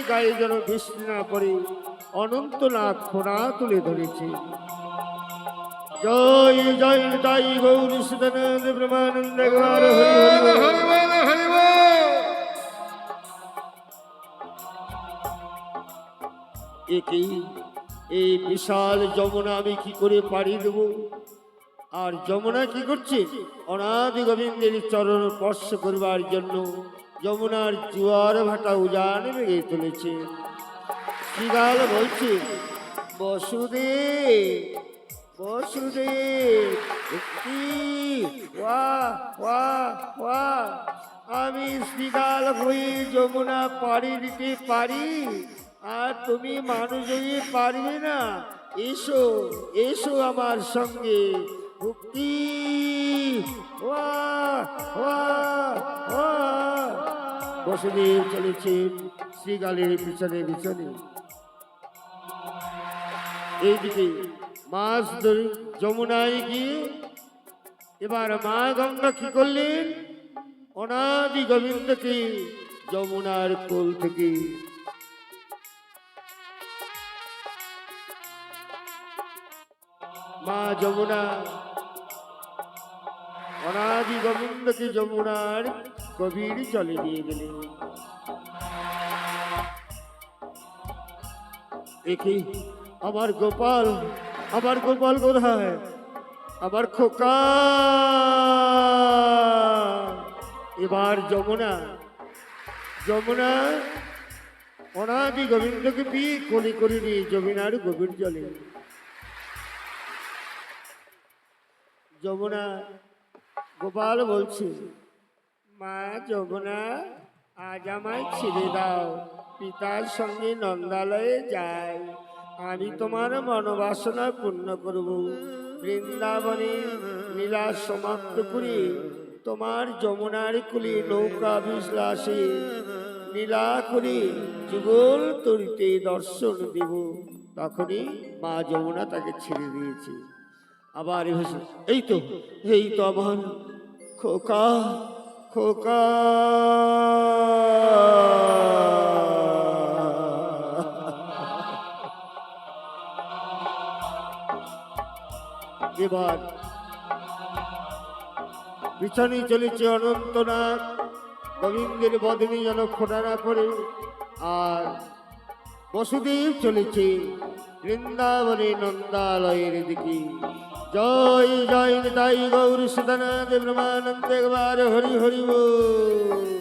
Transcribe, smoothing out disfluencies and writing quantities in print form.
গায়ে যেন বৃষ্টি না পড়ে অনন্ত নাগ ফোনা তুলে ধরেছে। জয় জয় তাই গৌর সদানন্দ ব্রহ্মানন্দ একবার হরি হরি বল। এই বিশাল যমুনা আমি কি করে পাড়ি দেব? আর যমুনা কি করছে? অনাদি গোবিন্দের চরণ স্পর্শ করবার জন্য যমুনার জোয়ার ভাটা উজান বেগে তুলেছে। শ্রীগাল বলছে, বসুদেব বসুদেব, আমি শ্রীগাল হয়ে যমুনা পাড়ি দিতে পারি, আর তুমি মানুষ হয়ে পারবে না? এসো এসো আমার সঙ্গে। ভক্তি বসুদেব চলেছেন শ্রীগালের পিছনে পিছনে। এইদিকে মাছ ধরে যমুনায় গিয়ে এবার মা গঙ্গা কি করলেন? অনাদি গোবিন্দকে যমুনার কোল থেকে মা যমুনা অনাদি গোবিন্দকে যমুনার গভীর জলে নিয়ে গেলেন। দেখি আমার গোপাল কোথায়? আমার খোকা। এবার যমুনা অনাদি গোবিন্দকে বিয়ে কোলে করে নিয়ে যমুনার গভীর জলে। যমুনা গোপাল বলছে, মা যমুনা, আজ আমায় ছেড়ে দাও, পিতার সঙ্গে নন্দালয়ে যাই। আমি তোমার মনোবাসনা পূর্ণ করব। বৃন্দাবনে লীলা সমাপ্ত করে তোমার যমুনার কুলে নৌকা বিলাসে লীলা করে যুগল তরিতে দর্শন দেব। তখনই মা যমুনা তাকে ছেড়ে দিয়েছে। আবার এই তো আমার খোকা খোকা। এবার পিছনে চলেছে অনন্তনাথ, গোবিন্দের বদনে যেন ফোটা না করে। আর বসুদেব চলেছে বৃন্দাবনে নন্দালয়ের দিকে। জয় জয় তাই গৌর সদানন্দ ব্রহ্মানন্দ একবার হরি হরি বল।